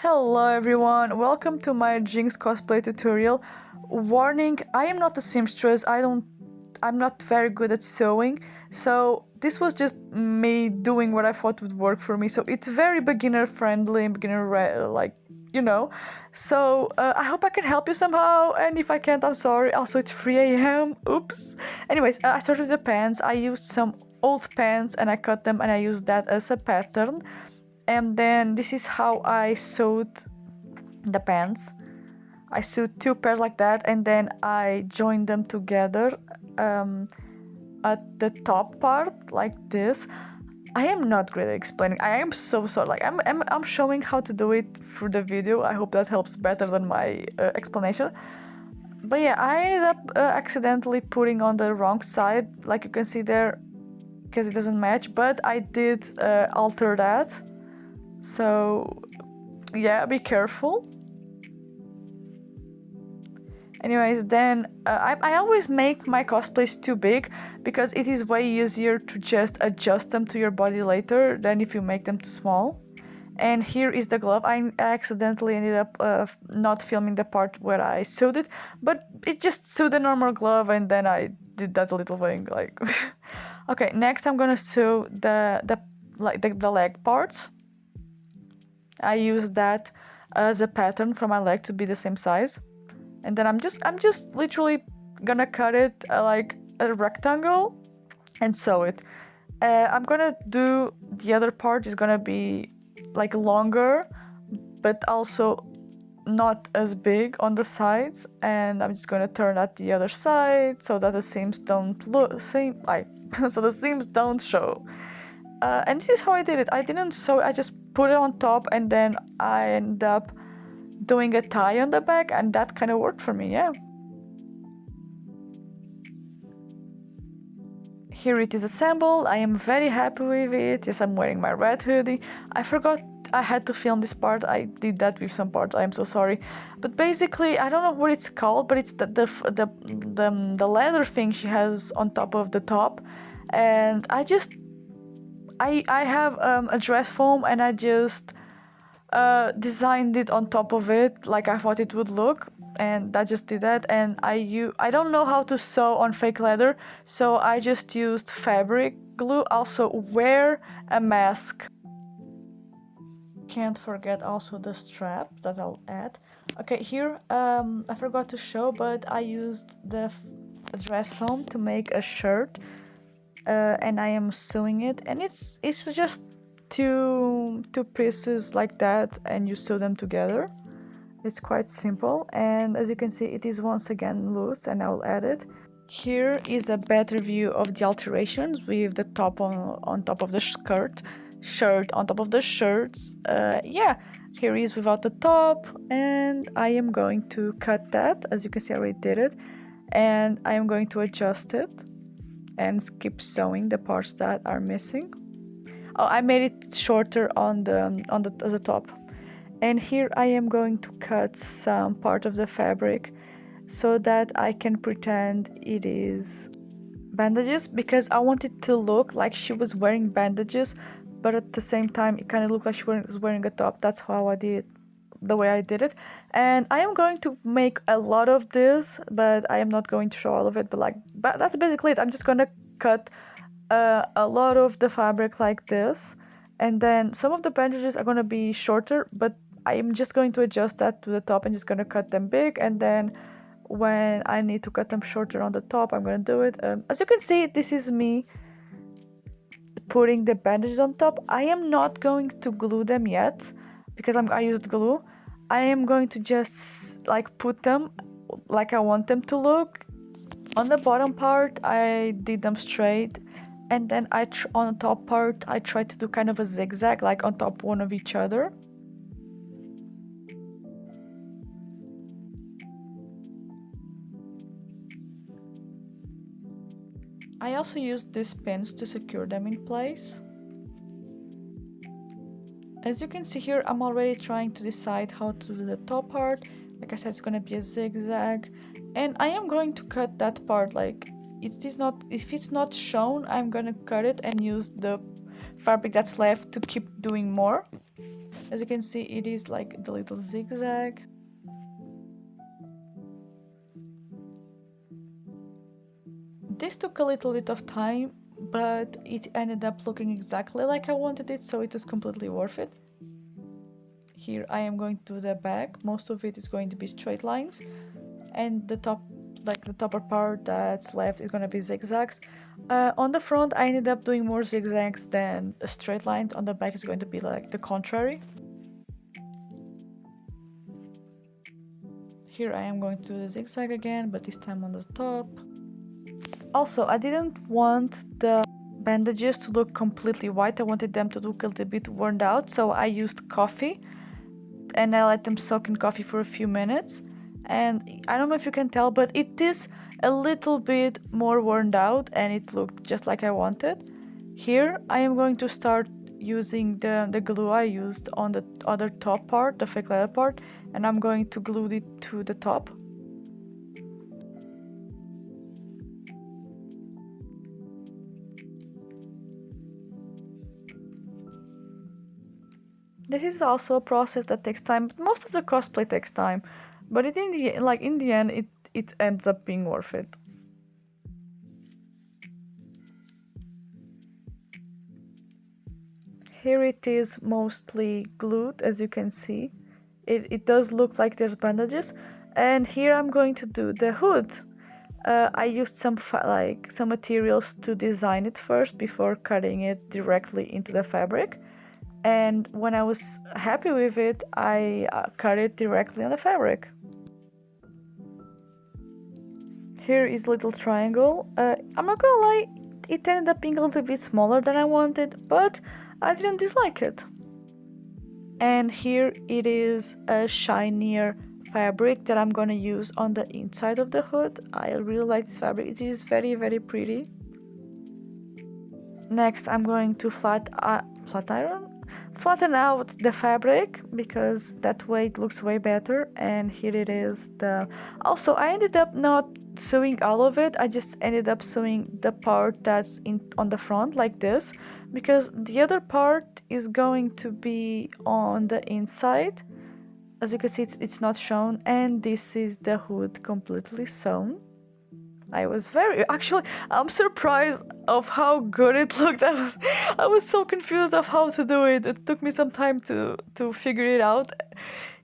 Hello everyone, welcome to my Jinx cosplay tutorial. Warning, I am not a seamstress, I'm not very good at sewing, so this was just me doing what I thought would work for me, so it's very beginner friendly and so I hope I can help you somehow, and if I can't, I'm sorry. Also, it's 3 a.m, oops. Anyways, I started with the pants. I used some old pants and I cut them and I used that as a pattern. And then this is how I sewed the pants. I sewed two pairs like that, and then I joined them together at the top part like this. I am not great at explaining. I am so sorry. Like I'm showing how to do it through the video. I hope that helps better than my explanation. But yeah, I ended up accidentally putting on the wrong side, like you can see there, because it doesn't match. But I did alter that. So yeah, be careful. Anyways, then I always make my cosplays too big because it is way easier to just adjust them to your body later than if you make them too small. And here is the glove. I accidentally ended up not filming the part where I sewed it, but it just sewed a normal glove, and then I did that little thing like. Okay, next I'm gonna sew the leg parts. I use that as a pattern for my leg to be the same size, and then I'm just literally gonna cut it like a rectangle and sew it. I'm gonna do the other part is gonna be like longer, but also not as big on the sides, and I'm just gonna turn at the other side so that the seams don't so the seams don't show. And this is how I did it. I didn't sew, I just put it on top, and then I end up doing a tie on the back, and that kind of worked for me, yeah. Here it is assembled. I am very happy with it. Yes, I'm wearing my red hoodie. I forgot I had to film this part. I did that with some parts. I am so sorry. But basically, I don't know what it's called, but it's the leather thing she has on top of the top, and I have a dress foam, and I just designed it on top of it like I thought it would look, and I just did that. And I don't know how to sew on fake leather, so I just used fabric glue. Also, wear a mask. Can't forget also the strap that I'll add. Okay, here I forgot to show, but I used the dress foam to make a shirt. And I am sewing it, and it's just two pieces like that, and you sew them together. It's quite simple, and as you can see, it is once again loose, and I will add it. Here is a better view of the alterations with the top on top of the shirt on top of the shirts. Yeah, here is without the top, and I am going to cut that. As you can see, I already did it, and I am going to adjust it and keep sewing the parts that are missing. Oh, I made it shorter on the top. And here I am going to cut some part of the fabric so that I can pretend it is bandages, because I want it to look like she was wearing bandages, but at the same time it kind of looked like she was wearing a top. That's how I did it, the way I did it. And I am going to make a lot of this, but I am not going to show all of it, but that's basically it. I'm just gonna cut a lot of the fabric like this, and then some of the bandages are gonna be shorter, but I'm just going to adjust that to the top and just gonna cut them big, and then when I need to cut them shorter on the top, I'm gonna do it. As you can see, this is me putting the bandages on top. I am not going to glue them yet because I used glue. I am going to just like put them like I want them to look. On the bottom part, I did them straight, and then on the top part, I tried to do kind of a zigzag, like on top one of each other. I also used these pins to secure them in place. As you can see here, I'm already trying to decide how to do the top part. Like I said, it's gonna be a zigzag, and I am going to cut that part. Like, if it's not shown, I'm gonna cut it and use the fabric that's left to keep doing more. As you can see, it is like the little zigzag. This took a little bit of time, but it ended up looking exactly like I wanted it, so it was completely worth it. Here I am going to the back. Most of it is going to be straight lines, and the top, like the topper part that's left, is gonna be zigzags. On the front, I ended up doing more zigzags than straight lines. On the back is going to be like the contrary. Here I am going to do the zigzag again, but this time on the top. Also, I didn't want the bandages to look completely white. I wanted them to look a little bit worn out, so I used coffee and I let them soak in coffee for a few minutes. And I don't know if you can tell, but it is a little bit more worn out and it looked just like I wanted. Here I am going to start using the glue I used on the other top part, the fake leather part, and I'm going to glue it to the top. This is also a process that takes time, but most of the cosplay takes time. But in the end, it ends up being worth it. Here it is mostly glued, as you can see. It does look like there's bandages. And here I'm going to do the hood. I used some materials to design it first before cutting it directly into the fabric. And when I was happy with it, I cut it directly on the fabric. Here is a little triangle. I'm not gonna lie, it ended up being a little bit smaller than I wanted, but I didn't dislike it. And here it is a shinier fabric that I'm gonna use on the inside of the hood. I really like this fabric, it is very, very pretty. Next, I'm going to flatten out the fabric because that way it looks way better. And here it is. Also, I ended up not sewing all of it. I just ended up sewing the part that's on the front like this, because the other part is going to be on the inside. As you can see, it's not shown, and this is the hood completely sewn. I'm surprised of how good it looked. I was so confused of how to do it. It took me some time to figure it out.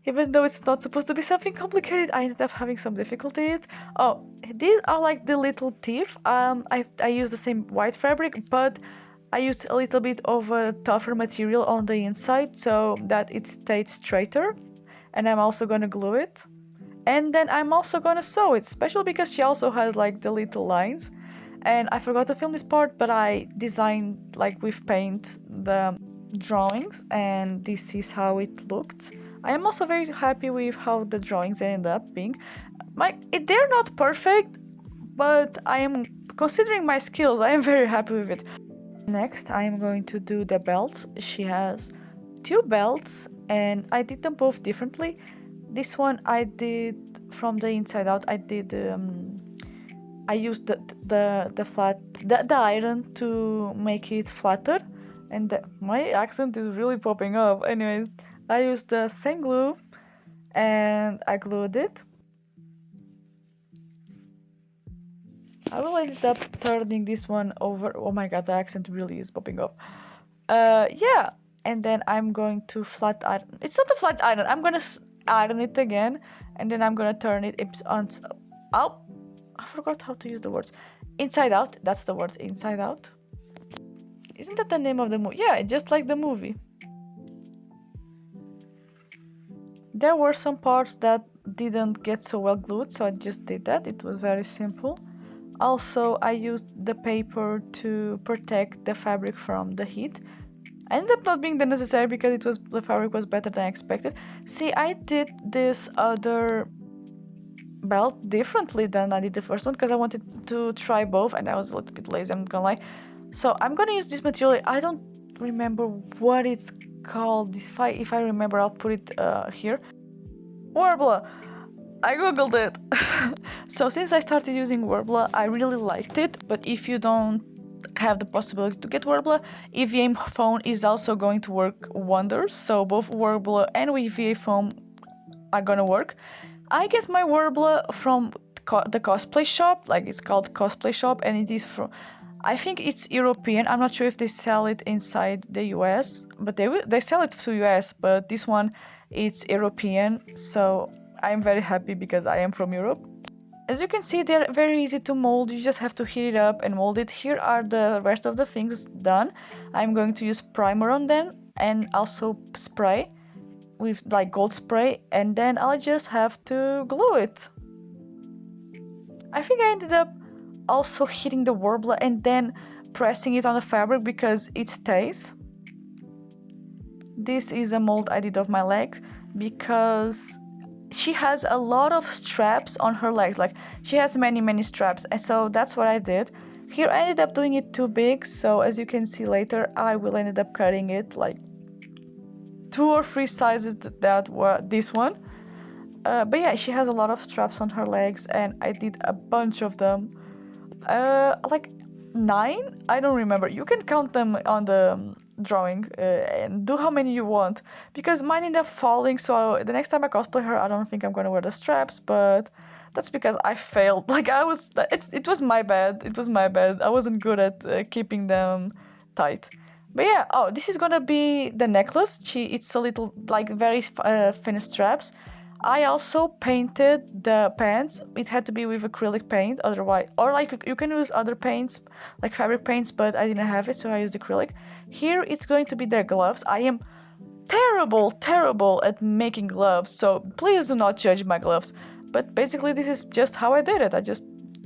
Even though it's not supposed to be something complicated, I ended up having some difficulties. Oh, these are like the little teeth. I used the same white fabric, but I used a little bit of a tougher material on the inside so that it stayed straighter. And I'm also gonna glue it. And then I'm also gonna sew it, especially because she also has like the little lines. And I forgot to film this part, but I designed like with paint the drawings, and this is how it looked. I am also very happy with how the drawings ended up being. They're not perfect, but I am, considering my skills, I am very happy with it. Next, I am going to do the belts. She has 2 belts, and I did them both differently. This one I did from the inside out. I used the iron to make it flatter, and my accent is really popping up. Anyways, I used the same glue and I glued it. I will end up turning this one over. Oh my god, the accent really is popping up. Yeah, and then I'm going to flat iron. It's not a flat iron. I'm gonna iron it again, and then I'm gonna turn it on. Oh, I forgot how to use the words. Inside out. That's the word. Inside out. Isn't that the name of the movie? Yeah, just like the movie. There were some parts that didn't get so well glued, so I just did that. It was very simple. Also, I used the paper to protect the fabric from the heat. I ended up not being that necessary because the fabric was better than I expected. See, I did this other belt differently than I did the first one because I wanted to try both and I was a little bit lazy, I'm not gonna lie. So I'm gonna use this material. I don't remember what it's called. If I remember, I'll put it here. Warbler! I googled it. So since I started using Warbler, I really liked it, but if you don't have the possibility to get Warbler, EVA foam is also going to work wonders. So both Warbler and EVA foam are gonna work. I get my Warbler from the cosplay shop, like it's called Cosplay shop, and it is from, I think it's European. I'm not sure if they sell it inside the US, but they sell it to US, but this one it's European, so I'm very happy because I am from Europe. As you can see, they're very easy to mold. You just have to heat it up and mold it. Here are the rest of the things done. I'm going to use primer on them and also spray with like gold spray, and then I'll just have to glue it. I think I ended up also hitting the Warbler and then pressing it on the fabric because it stays. This is a mold I did of my leg because she has a lot of straps on her legs, like she has many straps, and so that's what I did. Here I ended up doing it too big, so as you can see later I will end up cutting it like 2 or 3 sizes that were this one. But yeah, she has a lot of straps on her legs and I did a bunch of them. Like 9? I don't remember. You can count them on the drawing and do how many you want, because mine ended up falling, so the next time I cosplay her I don't think I'm gonna wear the straps, but that's because I failed. Like it was my bad. It was my bad. I wasn't good at keeping them tight. But yeah, oh, this is gonna be the necklace. It's a little like very thin straps. I also painted the pants. It had to be with acrylic paint, otherwise, or like you can use other paints, like fabric paints, but I didn't have it, so I used acrylic. Here it's going to be the gloves. I am terrible at making gloves, so please do not judge my gloves. But basically, this is just how I did it. I just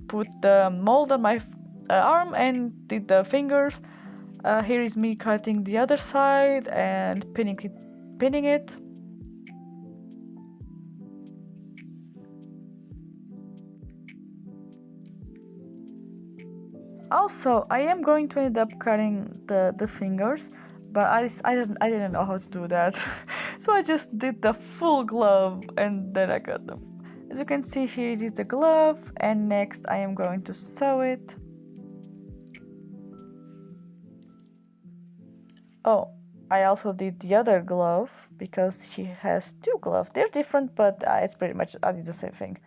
put the mold on my arm and did the fingers. Here is me cutting the other side and pinning it. Also, I am going to end up cutting the fingers, but I didn't know how to do that. So I just did the full glove and then I cut them. As you can see, here it is the glove, and next I am going to sew it. Oh, I also did the other glove because she has 2 gloves. They're different, but it's pretty much, I did the same thing.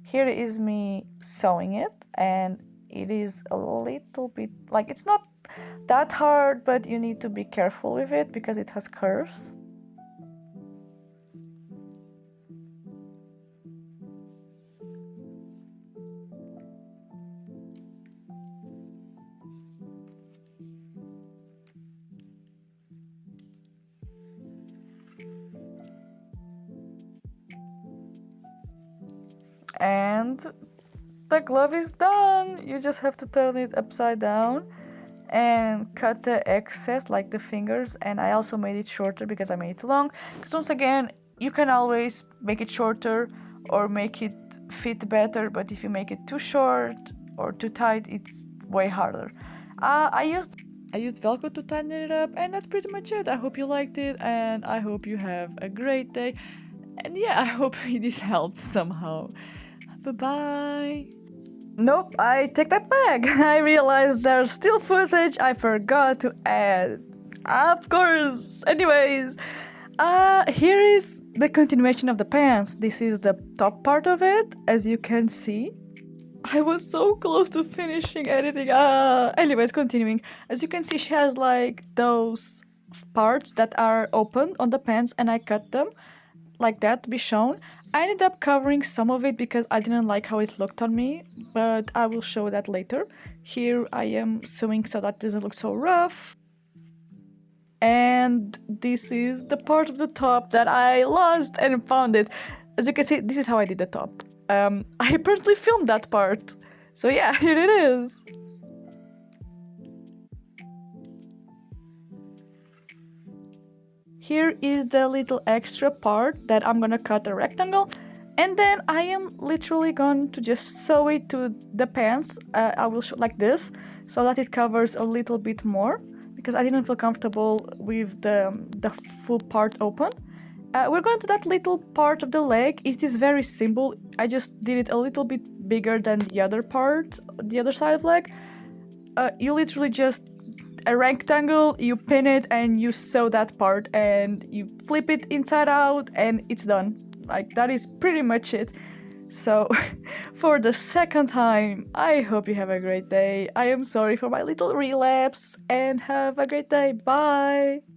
Here is me sewing it, and it is a little bit, like, it's not that hard, but you need to be careful with it because it has curves. And the glove is done. You just have to turn it upside down and cut the excess, like the fingers. And I also made it shorter because I made it too long, because once again, you can always make it shorter or make it fit better, but if you make it too short or too tight, it's way harder. I used Velcro to tighten it up, and that's pretty much it. I hope you liked it, and I hope you have a great day. And yeah, I hope this helped somehow. Bye-bye. Nope, I take that back. I realized there's still footage I forgot to add. Of course. Anyways, here is the continuation of the pants. This is the top part of it, as you can see. I was so close to finishing editing. Anyways, continuing. As you can see, she has like those parts that are open on the pants, and I cut them like that to be shown. I ended up covering some of it because I didn't like how it looked on me, but I will show that later. Here I am sewing so that it doesn't look so rough. And this is the part of the top that I lost and found it. As you can see, this is how I did the top. I apparently filmed that part. So yeah, here it is. Here is the little extra part that I'm gonna cut a rectangle, and then I am literally going to just sew it to the pants. I will show like this, so that it covers a little bit more, because I didn't feel comfortable with the full part open. We're going to that little part of the leg. It is very simple. I just did it a little bit bigger than the other part, the other side of leg. you literally just a rectangle, you pin it and you sew that part and you flip it inside out and it's done. Like, that is pretty much it. So, for the second time, I hope you have a great day. I am sorry for my little relapse and have a great day. Bye!